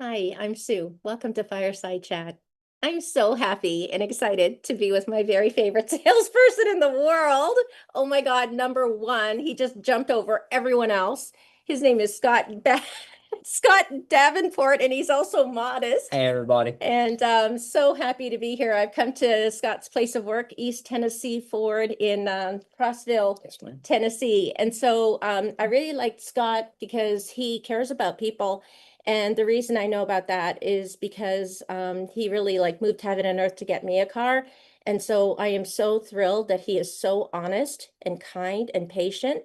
Hi, I'm Sue. Welcome to Fireside Chat. I'm so happy and excited to be with my very favorite salesperson in the world. Oh my God, number one, he just jumped over everyone else. His name is Scott Davenport, and he's also modest. Hey, everybody. And so happy to be here. I've come to Scott's place of work, East Tennessee Ford in Crossville, Yes, ma'am. Tennessee. And so I really liked Scott because he cares about people. And the reason I know about that is because he really like moved heaven and earth to get me a car. And so I am so thrilled that he is so honest and kind and patient.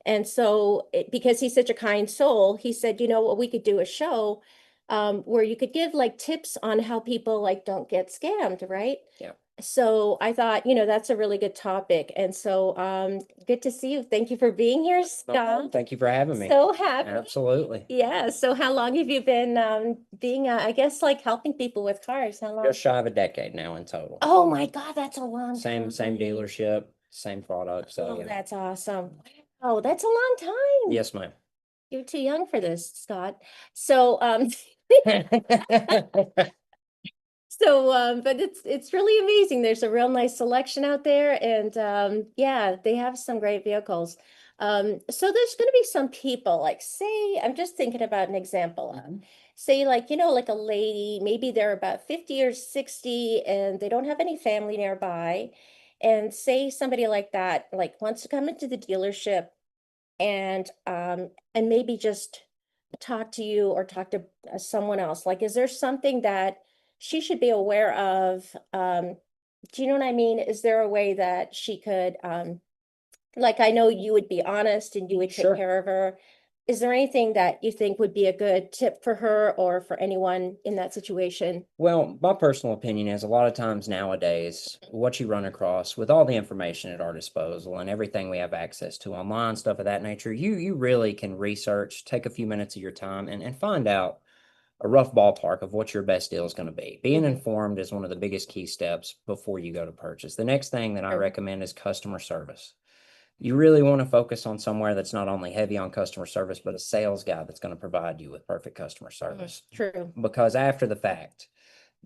And so because he's such a kind soul, he said, you know what, we could do a show where you could give like tips on how people like don't get scammed, right? Yeah. So I thought, that's a really good topic. And so good to see you. Thank you for being here, No problem. Scott. Thank you for having me. So happy. Absolutely. Yeah. So how long have you been being I guess like helping people with cars? How long? Just shy of a decade now in total. Oh my God, that's a long Same time. dealership, same product. So Oh, yeah. that's awesome. Oh, that's a long time. Yes, ma'am. You're too young for this, Scott. So but it's really amazing. There's a real nice selection out there, and yeah, they have some great vehicles. So there's going to be some people, like say, I'm just thinking about an example. Say, like like a lady, maybe they're about 50 or 60, and they don't have any family nearby. And say somebody like that, like wants to come into the dealership and maybe just talk to you or talk to someone else. Like, is there something that she should be aware of? Do you know what I mean? Is there a way that she could like I know you would be honest and you would take Sure. care of her. Is there anything that you think would be a good tip for her or for anyone in that situation? Well, my personal opinion is a lot of times nowadays, what you run across with all the information at our disposal and everything we have access to online, stuff of that nature, you really can research, take a few minutes of your time and find out a rough ballpark of what your best deal is going to be. Being Mhm. informed is one of the biggest key steps before you go to purchase. The next thing that I True. recommend is customer service. You really want to focus on somewhere that's not only heavy on customer service, but a sales guy that's going to provide you with perfect customer service. True. Because after the fact,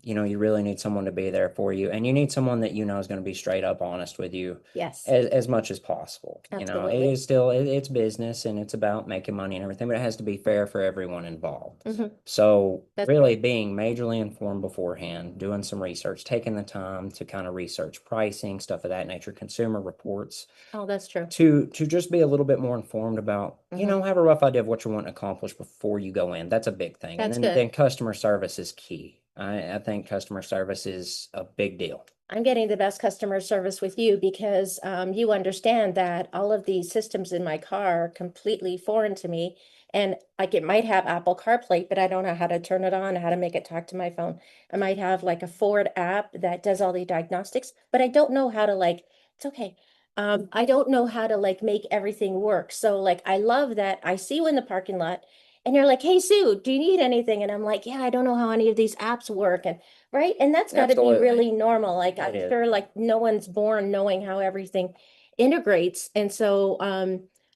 you really need someone to be there for you, and you need someone that is going to be straight up honest with you Yes, as much as possible. It absolutely. is still it's business and it's about making money and everything, but it has to be fair for everyone involved. Hmm. So That's really true. being majorly informed beforehand, doing some research, taking the time to kind of research pricing, stuff of that nature, consumer reports, Oh, that's true. to just be a little bit more informed about, Hmm. have a rough idea of what you want to accomplish before you go in. That's a big thing. And That's then good. customer service is key. I think customer service is a big deal. I'm getting the best customer service with you because you understand that all of these systems in my car are completely foreign to me. And like it might have Apple CarPlay, but I don't know how to turn it on, how to make it talk to my phone. I might have like a Ford app that does all the diagnostics, but I don't know how to like, it's okay. I don't know how to like make everything work. So like I love that I see you in the parking lot and you're like, hey Sue, do you need anything? And I'm like, yeah, I don't know how any of these apps work. And right. And that's got to be Absolutely. really normal. Like It I'm is. sure like no one's born knowing how everything integrates. And so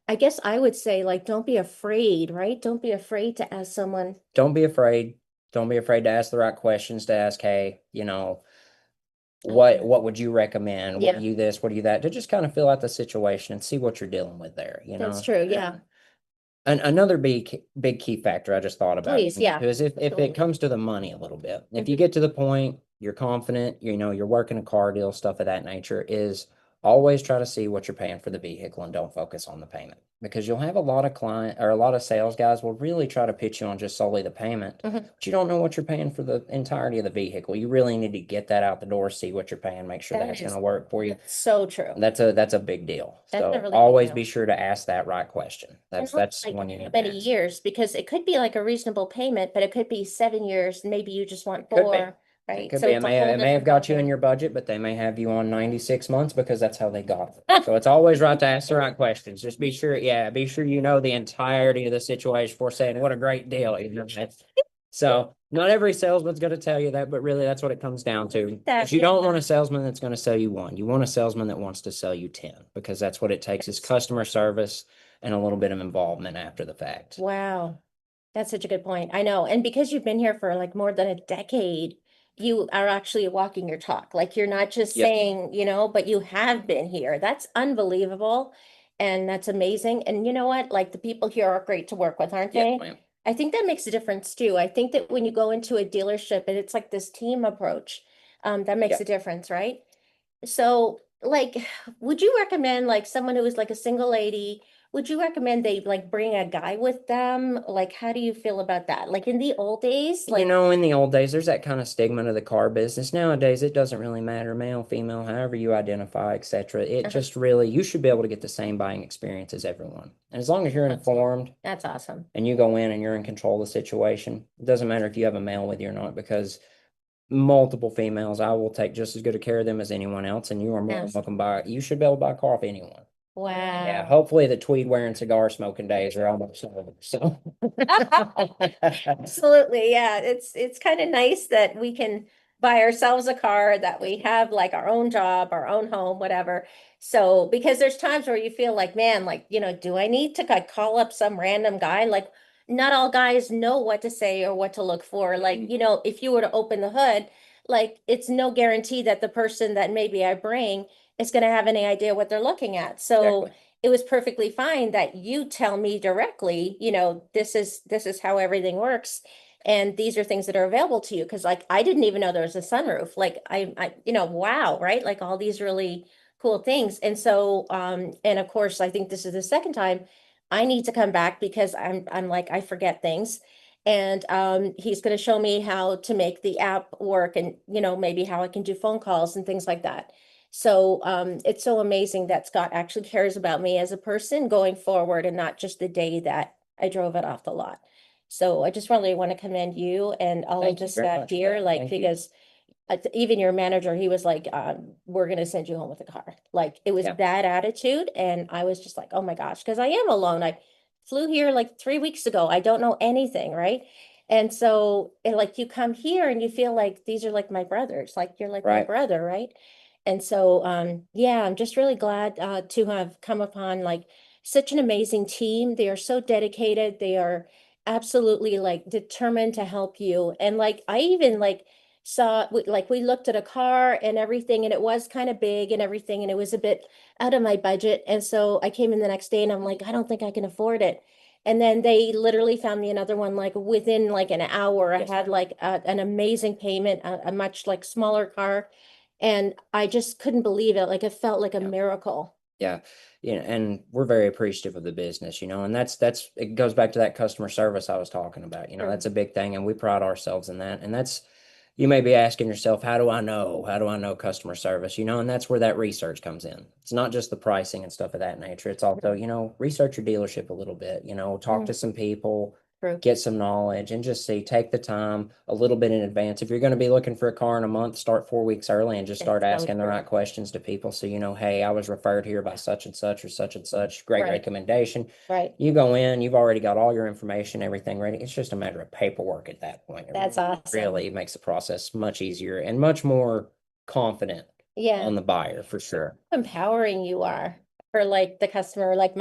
I guess I would say like don't be afraid, right? Don't be afraid to ask someone. Don't be afraid. Don't be afraid to ask the right questions to ask, hey, I love what it. what would you recommend? What are Yeah, you this? What are you that? To just kind of fill out the situation and see what you're dealing with there. that's true. And Yeah. another big key factor I just thought about Please. Yeah. is if it Absolutely. comes to the money a little bit, if you Mhm. get to the point you're confident, you're working a car deal, stuff of that nature, is always try to see what you're paying for the vehicle and don't focus on the payment because you'll have a lot of client or a lot of sales guys will really try to pitch you on just solely the payment, Mhm. but you don't know what you're paying for the entirety of the vehicle. You really need to get that out the door, see what you're paying, make sure That that's going is to work for you. so true. That's a big deal. That's a So really big always deal. be sure to ask that right question. And That's like when you how need to many ask. years? Because it could be like a reasonable payment, but it could be 7 years. Maybe you just want Could be. four, It right? could So be. it's a whole It may have different got you in ballgame. your budget, but they may have you on 96 months because that's how they got it. So it's always right to ask the right questions. Just be sure, yeah, be sure you know the entirety of the situation before saying what a great deal. So not every salesman's going to tell you that, but really that's what it comes down to. That, Because you yeah. don't want a salesman that's going to sell you one. You want a salesman that wants to sell you 10 because that's what it takes is customer service and a little bit of involvement after the fact. Wow. That's such a good point. I know. And because you've been here for like more than a decade, you are actually walking your talk. Like you're not just Yep. saying, but you have been here. That's unbelievable. And that's amazing. And you know what? Like the people here are great to work with, aren't Yes, they? ma'am. I think that makes a difference too. I think that when you go into a dealership and it's like this team approach, that makes Yeah. a difference, right? So, like, would you recommend like someone who is like a single lady, would you recommend they like bring a guy with them? Like, how do you feel about that? Like in the old days, You like, know, in the old days, there's that kind of stigma to the car business. Nowadays, it doesn't really matter, male, female, however you identify, etc. It uh-huh, just really, you should be able to get the same buying experience as everyone. And as long as you're awesome. informed That's awesome. and you go in and you're in control of the situation, it doesn't matter if you have a male with you or not, because multiple females, I will take just as good a care of them as anyone else. And you are more than Yes. welcome to buy, you should be able to buy a car off anyone. Yeah, Wow. hopefully the tweed wearing cigar smoking days are almost over. So, Absolutely, yeah. It's kind of nice that we can buy ourselves a car, that we have like our own job, our own home, whatever. So, because there's times where you feel like, man, like, do I need to like call up some random guy? Like, not all guys know what to say or what to look for. Like, if you were to open the hood, like it's no guarantee that the person that maybe I bring is going to have any idea what they're looking at. So, exactly. it was perfectly fine that you tell me directly, this is how everything works. And these are things that are available to you. Cause like I didn't even know there was a sunroof. Like wow, right? Like all these really cool things. And so and of course I think this is the second time I need to come back because I'm like I forget things. And he's gonna show me how to make the app work and maybe how I can do phone calls and things like that. So it's so amazing that Scott actually cares about me as a person going forward and not just the day that I drove it off the lot. So I just really want to commend you and all of Thank the you very staff much for here, that. like Thank you. because even your manager, he was like, we're gonna send you home with a car. Like it was Yeah. that attitude, and I was just like, oh my gosh, because I am alone. I flew here like 3 weeks ago. I don't know anything, right? And so, like you come here and you feel like these are like my brothers, like you're like my Right. brother, right? And so, yeah, I'm just really glad to have come upon like such an amazing team. They are so dedicated. They are absolutely like determined to help you. And like I even like like we looked at a car and everything and it was kind of big and everything and it was a bit out of my budget. And so I came in the next day and I'm like, I don't think I can afford it. And then they literally found me another one like within like an hour. I Yes, had ma'am. like an amazing payment, a much like smaller car. And I just couldn't believe it. Like it felt like a Yeah. miracle. Yeah. Yeah. And we're very appreciative of the business, and that's, it goes back to that customer service I was talking about. True. That's a big thing. And we pride ourselves in that. And that's, you may be asking yourself, how do I know? How do I know customer service? And that's where that research comes in. It's not just the pricing and stuff of that nature. It's also, research your dealership a little bit, talk Mm, to some people, true. get some knowledge, and just see, take the time a little bit in advance. If you're going to be looking for a car in a month, start 4 weeks early and just start It's so asking the true. right questions to people. So, hey, I was referred here by such and such or such and such. Great Right. recommendation. Right. You go in, you've already got all your information, everything ready. It's just a matter of paperwork at that point. It That's awesome. really makes the process much easier and much more confident Yeah. on the buyer for sure. Empowering you are for like the customer, like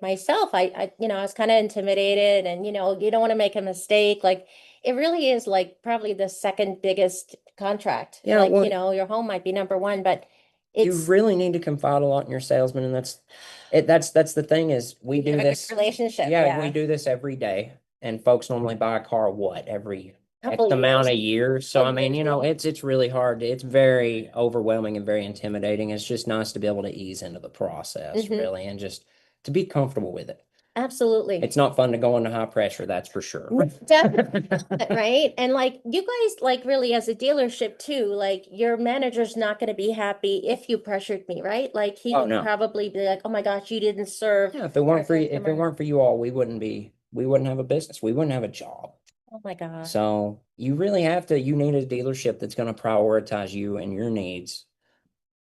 myself. I was kind of intimidated and you don't want to make a mistake. Like it really is like probably the second biggest contract. Yeah, Like, well, your home might be number one, but you it's really need to confide a lot in your salesman, and that's the thing is we you do have a good this. relationship. Yeah, we Yeah. do this every day, and folks normally buy a car what every X Couple amount years. of years. So Couple I mean, years, yeah. it's really hard. It's very overwhelming and very intimidating. It's just nice to be able to ease into the process, Hmm. really, and just to be comfortable with it. Absolutely. It's not fun to go into high pressure, that's for sure. Definitely, right? And like you guys, like really as a dealership too, like your manager's not going to be happy if you pressured me, right? Like he Oh would no. probably be like, "Oh my gosh, you didn't serve Yeah, if it our weren't for you, if it customer." weren't for you all, we wouldn't have a business. We wouldn't have a job. Oh my God. So you need a dealership that's going to prioritize you and your needs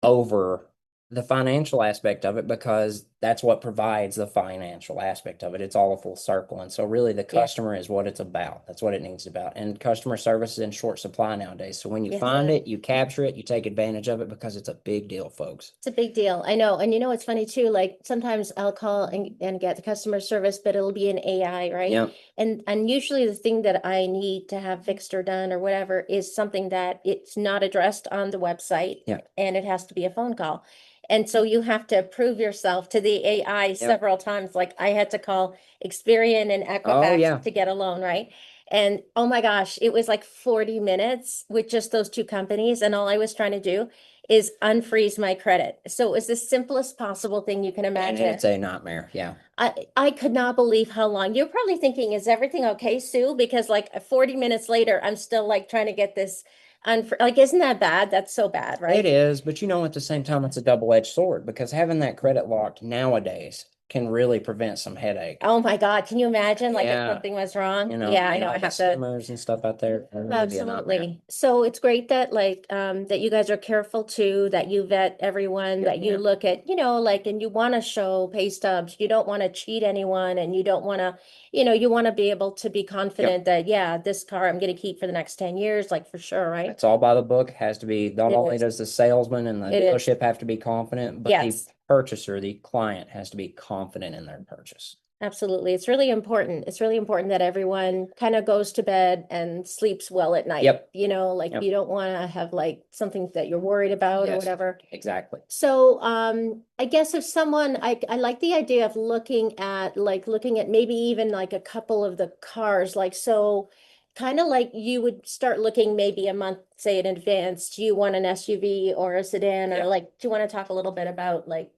over the financial aspect of it, because that's what provides the financial aspect of it. It's all a full circle. And so really the Yeah. customer is what it's about. That's what it needs to be about. And customer service is in short supply nowadays. So when you Yes. find it, you capture it, you take advantage of it, because it's a big deal, folks. It's a big deal. I know. And you know, it's funny too, like sometimes I'll call and get the customer service, but it'll be an AI, right? Yeah. And usually the thing that I need to have fixed or done or whatever is something that it's not addressed on the website. Yeah. And it has to be a phone call. And so you have to prove yourself to the AI several times. Like I had to call Experian and Oh, Equifax yeah. to get a loan, right? And oh my gosh, it was like 40 minutes with just those two companies. And all I was trying to do is unfreeze my credit. So it was the simplest possible thing you can And imagine. it's a nightmare. Yeah. I could not believe how long. You're probably thinking, is everything okay, Sue? Because like 40 minutes later, I'm still like trying to get this like, isn't that bad? That's so bad, right? It is, but at the same time, it's a double-edged sword, because having that credit locked nowadays can really prevent some headache. Oh my God, can you imagine like if Yeah. something was wrong? You know, Yeah, I and know all I the have to. scammers and stuff out there. It really be a nightmare. Absolutely. So it's great that like that you guys are careful too, that you vet everyone, that you Yeah. look at, like, and you want to show pay stubs. You don't want to cheat anyone, and you don't want to, you want to be able to be confident that yeah, this car I'm going to keep for the next 10 years, like for sure, right? It's all by the book. Has to be, not It only is. does the salesman and the It is. dealership have to be confident, but the Yes. purchaser, the client, has to be confident in their purchase. Absolutely. It's really important. It's really important that everyone kind of goes to bed and sleeps well at night. Yep. Like Yep. you don't want to have like something that you're worried about or Yes. whatever. Exactly. So I guess if someone I like the idea of looking at maybe even like a couple of the cars, like so kind of like you would start looking maybe a month, say in advance. Do you want an SUV or a sedan, or Yeah. like do you want to talk a little bit about like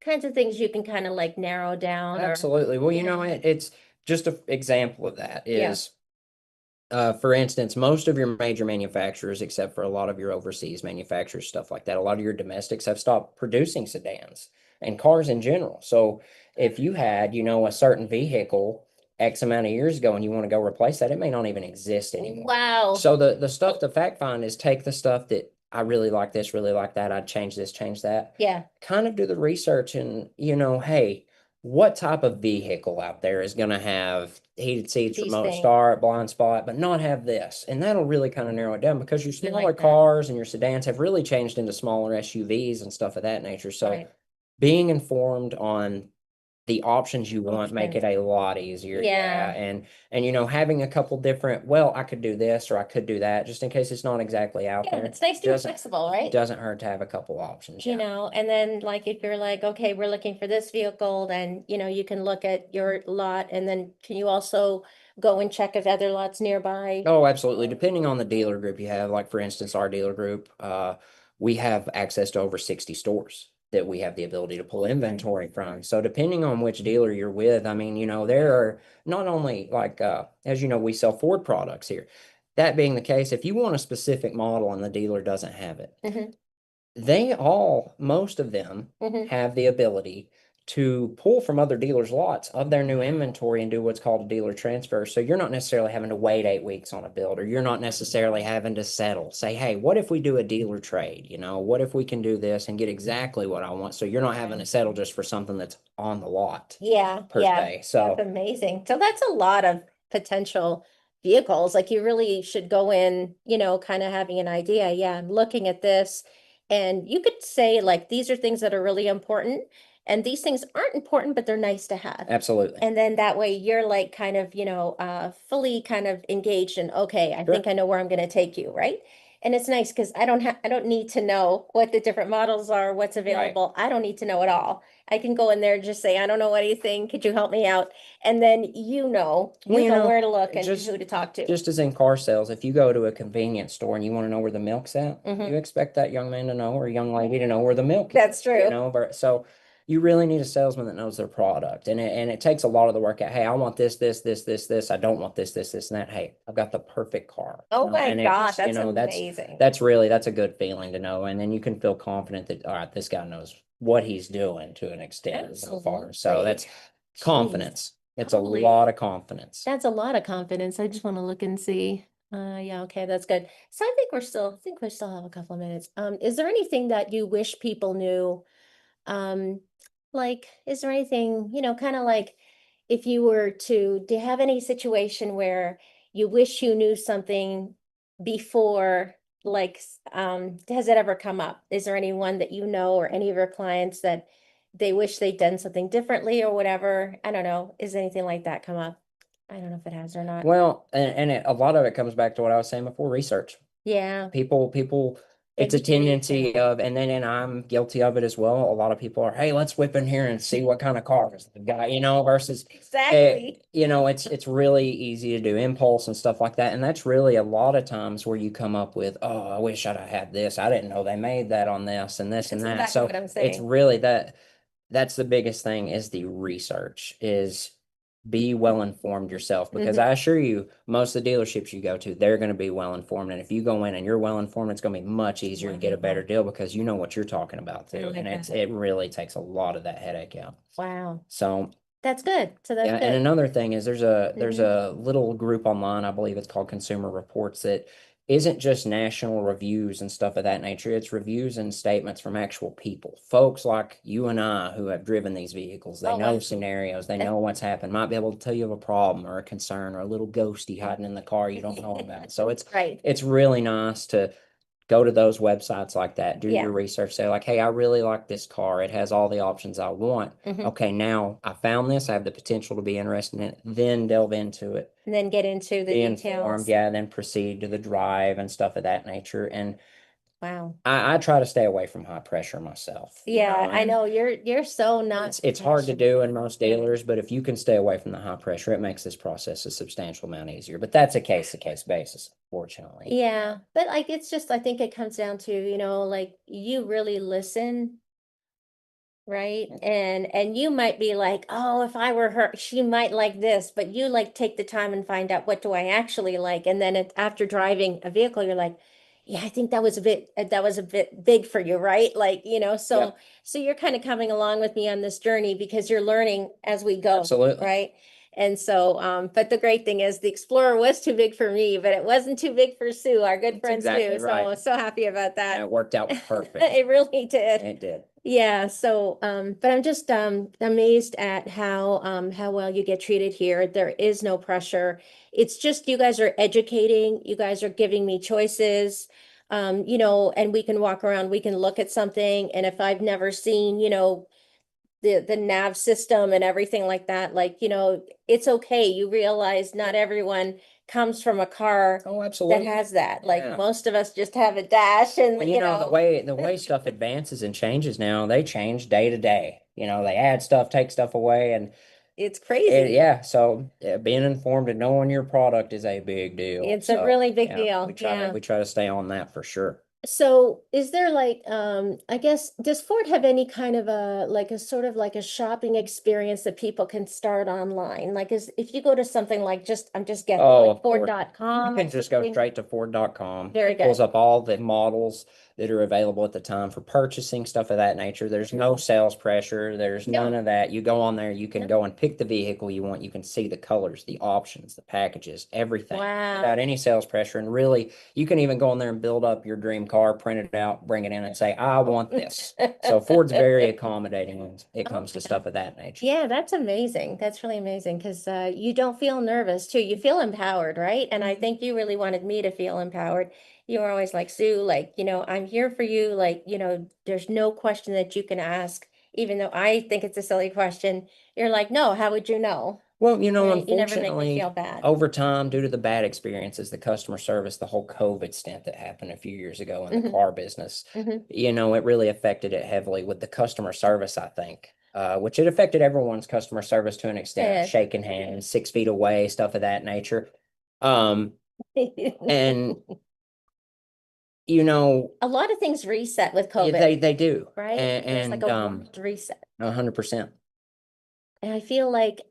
kinds of things you can kind of like narrow down or Absolutely. Well, yeah. it's just an example of that Yeah. is, for instance, most of your major manufacturers, except for a lot of your overseas manufacturers, stuff like that, a lot of your domestics have stopped producing sedans and cars in general. So if you had, a certain vehicle X amount of years ago and you want to go replace that, it may not even exist anymore. Wow. So the stuff to fact find is take the stuff that I really like this, really like that. I'd change this, change that. Yeah. Kind of do the research and, hey, what type of vehicle out there is going to have heated seats, These remote things. start, blind spot, but not have this? And that'll really kind of narrow it down, because your I like smaller that. cars and your sedans have really changed into smaller SUVs and stuff of that nature. So Right. being informed on the options you want make it a lot easier. Yeah. And having a couple different, well, I could do this or I could do that, just in case it's not exactly out Yeah, there. it's nice to be Doesn't flexible, right? doesn't hurt to have a couple options. Yeah. And then like if you're like, okay, we're looking for this vehicle, then you can look at your lot, and then can you also go and check if other lots nearby? Oh, absolutely. Depending on the dealer group you have, like for instance, our dealer group, we have access to over 60 stores that we have the ability to pull inventory from. So depending on which dealer you're with, I mean, there are not only like, as you know, we sell Ford products here. That being the case, if you want a specific model and the dealer doesn't have it, Mhm. most of them Mhm. have the ability to pull from other dealers' lots of their new inventory and do what's called a dealer transfer. So you're not necessarily having to wait 8 weeks on a build, or you're not necessarily having to settle. Say, hey, what if we do a dealer trade? What if we can do this and get exactly what I want? So you're not having to settle just for something that's on the lot Yeah, per yeah, se. So that's amazing. So that's a lot of potential vehicles. Like you really should go in, kind of having an idea. Yeah, I'm looking at this. And you could say like these are things that are really important. And these things aren't important, but they're nice to have. absolutely. And then that way you're like kind of, fully kind of engaged in, okay, I Sure. think I know where I'm going to take you, right? And it's nice because I don't need to know what the different models are, what's available. I don't need to know it all. I can go in there and just say, I don't know anything. Could you help me out? And then Well, where to look and just who to talk to. just as in car sales, if you go to a convenience store and you want to know where the milk's at, Mhm. you expect that young man to know, or young lady to know where the milk is. That's true. But so you really need a salesman that knows their product, and it takes a lot of the work out. Hey, I want this, this, this, this, this. I don't want this, this, this, and that. Hey, I've got the perfect car. Oh my And gosh, that's that's amazing. that's a good feeling to know, and then you can feel confident that, all right, this guy knows what he's doing to an extent so far. So Absolutely. that's Jeez. confidence. It's a Holy- lot of confidence. That's a lot of confidence. I just want to look and see. Yeah, okay, that's good. So I think we still have a couple of minutes. Is there anything that you wish people knew like, is there anything, kind of like if you were to, do you have any situation where you wish you knew something before, like, has it ever come up? Is there anyone that you know or any of your clients that they wish they'd done something differently or whatever? I don't know. Is anything like that come up? I don't know if it has or not. Well, a lot of it comes back to what I was saying before, research. Yeah, People, it's a education. tendency of, and I'm guilty of it as well. A lot of people are, hey, let's whip in here and see what kind of cars the guy, versus Exactly. it's really easy to do impulse and stuff like that. And that's really a lot of times where you come up with, oh, I wish I'd have had this. I didn't know they made that on this and this and That's that. exactly So what I'm it's saying. really that's the biggest thing is the research is be well informed yourself because Mhm. I assure you, most of the dealerships you go to, they're going to be well informed. And if you go in and you're well informed, it's going to be much easier to get a better deal because you know what you're talking about I too. like And that. it really takes a lot of that headache out. Wow. So That's good. So that's yeah, and good. another thing is there's Mhm. a little group online, I believe it's called Consumer Reports, that isn't just national reviews and stuff of that nature. It's reviews and statements from actual people, folks like you and I who have driven these vehicles. They Oh, know wow. scenarios, they know what's happened, might be able to tell you of a problem or a concern or a little ghosty hiding in the car you don't know about. So Right. it's really nice to go to those websites like that, do your Yeah. research, say like, hey, I really like this car. It has all the options I want. Hmm. Okay, now I found this, I have the potential to be interested in it, then delve into it, And then get into the be informed, details. yeah, then proceed to the drive and stuff of that nature. And Wow. I try to stay away from high pressure myself, Yeah, I and know you're so not it's hard to passionate. do in most dealers, but if you can stay away from the high pressure, it makes this process a substantial amount easier. But that's a case to case basis, fortunately. Yeah, but like it's just I think it comes down to, like you really listen. Right. And you might be like, oh, if I were her, she might like this, but you like take the time and find out what do I actually like. And then after driving a vehicle, you're like, yeah, I think that was a bit big for you, right? Like, Yep, so you're kind of coming along with me on this journey because you're learning as we go, absolutely. right? And so, but the great thing is the Explorer was too big for me, but it wasn't too big for Sue, our good That's friend Sue. exactly So right. I'm so happy about Yeah, that. it worked out perfect. It really did. It did. Yeah, so but I'm just amazed at how well you get treated here. There is no pressure. It's just you guys are educating, you guys are giving me choices. And we can walk around, we can look at something, and if I've never seen, the nav system and everything like that, like, it's okay. You realize not everyone comes from a car Oh, that absolutely. has that. Like Yeah. most of us just have a dash and And the way stuff advances and changes now, they change day to day. They add stuff, take stuff away, and it's crazy. yeah. So being informed and knowing your product is a big deal. It's a So really big yeah, deal. Yeah. we try to stay on that for sure. So is there like, I guess, does Ford have any kind of like a sort of like a shopping experience that people can start online? Like if you go to something like I'm just guessing Oh, like of course. You Ford.com or can just go something. straight to Ford.com. Very It pulls good. up all the models that are available at the time for purchasing, stuff of that nature. There's no sales pressure. There's none No, of that. You go on there, you can no. go and pick the vehicle you want. You can see the colors, the options, the packages, everything without Wow. any sales pressure. And really, you can even go in there and build up your dream car, print it out, bring it in and say, I want this. So Ford's very accommodating when it Oh, comes to yeah. stuff of that nature. Yeah, that's amazing. That's really amazing because you don't feel nervous too. You feel empowered, right? And I think you really wanted me to feel empowered. You were always like, Sue, like, I'm here for you. Like, there's no question that you can ask, even though I think it's a silly question. You're like, no, how would you know? Well, Right? You never make me feel unfortunately, bad. over time, due to the bad experiences, the customer service, the whole COVID stint that happened a few years ago in the Hmm. car business, Hmm. it really affected it heavily with the customer service, I think, which it affected everyone's customer service to an extent, Yeah. shaking hands, 6 feet away, stuff of that nature. Um, and, you know, A lot of things reset with yeah, COVID, they do. right? There's like a world reset. 100%. And I feel like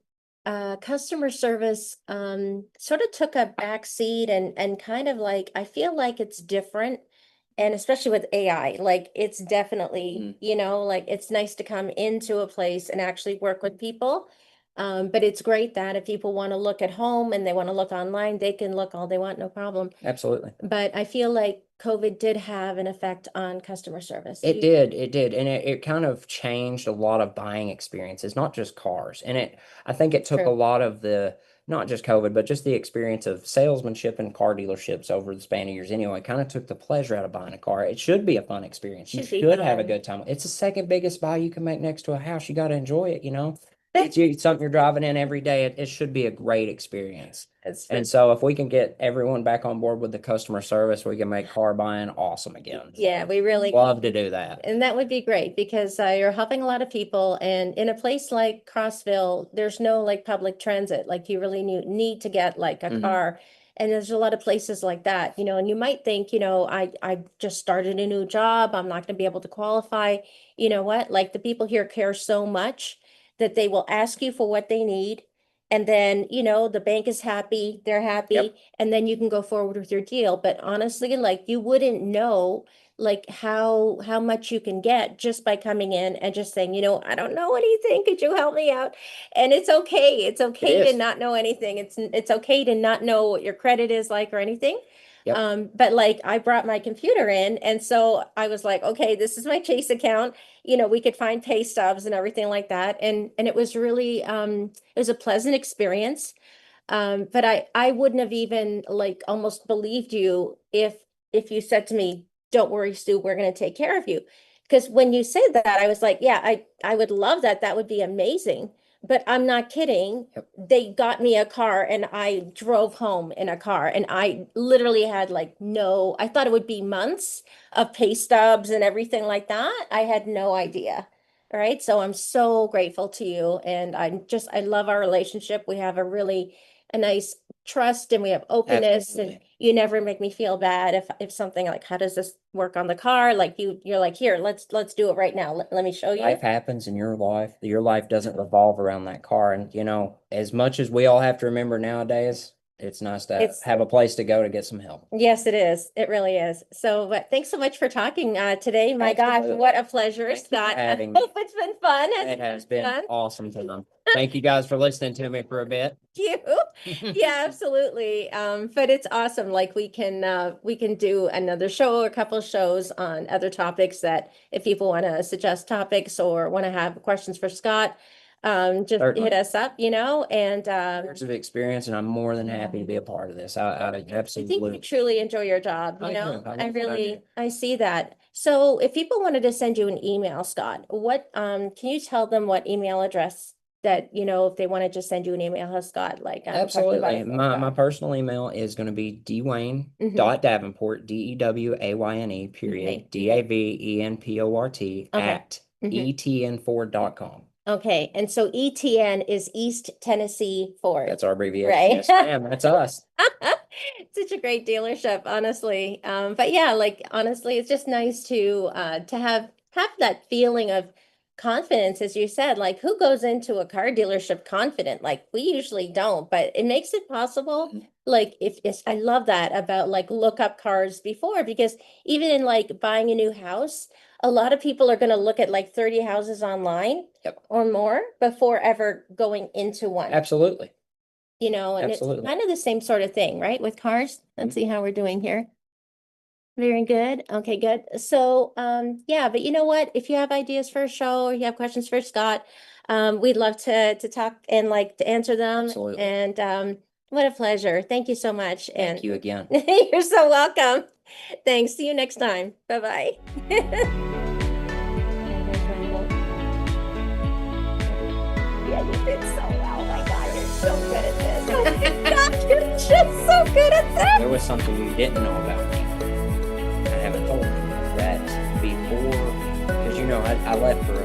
customer service sort of took a back seat and kind of like I feel like it's different. And especially with AI, like it's definitely, Mm. like it's nice to come into a place and actually work with people. But it's great that if people want to look at home and they want to look online, they can look all they want, no problem. Absolutely. But I feel like COVID did have an effect on customer service. It did. And it kind of changed a lot of buying experiences, not just cars. I think it took a True. lot of not just COVID, but just the experience of salesmanship and car dealerships over the span of years anyway, kind of took the pleasure out of buying a car. It should be a fun experience. You Should be should have a fun. good time. It's the second biggest buy you can make next to a house. You got to enjoy it, you know? It's something you're driving in every day. It should be a great experience. And so if we can get everyone back on board with the customer service, we can make car buying awesome again. Yeah, we really Love to do that. And that would be great because you're helping a lot of people. And in a place like Crossville, there's no like public transit. Like you really need to get like a Mhm. car. And there's a lot of places like that, and you might think, I just started a new job. I'm not going to be able to qualify. You know what? Like the people here care so much that they will ask you for what they need. And then, the bank is happy, they're happy, Yep. and then you can go forward with your deal. But honestly, like you wouldn't know like how much you can get just by coming in and just saying, I don't know anything. Could you help me out? And it's okay. It's okay to is. not know anything. It's okay to not know what your credit is like or anything. Yep. But like I brought my computer in, and so I was like, okay, this is my Chase account. We could find pay stubs and everything like that. And it was really it was a pleasant experience. But I wouldn't have even like almost believed you if you said to me, "Don't worry, Stu, we're going to take care of you." Because when you said that, I was like, "Yeah, I would love that. That would be amazing." But I'm not kidding. Yep. They got me a car and I drove home in a car, and I literally had like no, I thought it would be months of pay stubs and everything like that. I had no idea. All right. So I'm so grateful to you. And I love our relationship. We have a nice trust, and we have openness, and Absolutely. you never make me feel bad if something like, how does this work on the car? Like you're like, here, let's do it right now. Let me show you. Life happens in your life. Your life doesn't revolve around that car. And, as much as we all have to remember nowadays, it's nice to have a place to go to get some help. Yes, it is. It really is. So, but thanks so much for talking today. My Absolutely. gosh, what a pleasure, Thank you for Scott. I having me. hope it's been fun. It has been fun? awesome to them. Thank you guys for listening to me for a bit. You. Yeah, absolutely. But it's awesome. Like we can do another show or a couple shows on other topics that if people want to suggest topics or want to have questions for Scott, just Certainly. hit us up, and Years of experience, and I'm more than happy to be a part of this. I I think absolutely. you truly enjoy your job, I do. I love what I do. I see that. So if people wanted to send you an email, Scott, what, can you tell them what email address that, if they want to just send you an email, has Scott, like, talking about Absolutely. it, My personal email is going to be dwayne.davenport, DEWAYNE, period, DAVENPORT, Okay. at etn4.com. Okay, and so ETN is East Tennessee Ford. That's our abbreviation. Right. Yes, ma'am. That's us. Such a great dealership, honestly. But yeah, like honestly, it's just nice to have that feeling of confidence, as you said. Like who goes into a car dealership confident? Like we usually don't, but it makes it possible. Like if it's, I love that about like look up cars before, because even in like buying a new house, a lot of people are going to look at like 30 houses online. Yep. Or more before ever going into one. Absolutely. And Absolutely. it's kind of the same sort of thing, right? With cars. Let's see how we're doing here. Very good. Okay, good. So, yeah, but you know what? If you have ideas for a show or you have questions for Scott, we'd love to talk and like to answer them. Absolutely. And what a pleasure. Thank you so much. Thank you again. You're so welcome. Thanks. See you next time. Bye-bye. Yeah, you did so well. My God, you're so good at this. Oh my God, you're just so good at this. There was something you didn't know about me. I haven't told you that before, because I left for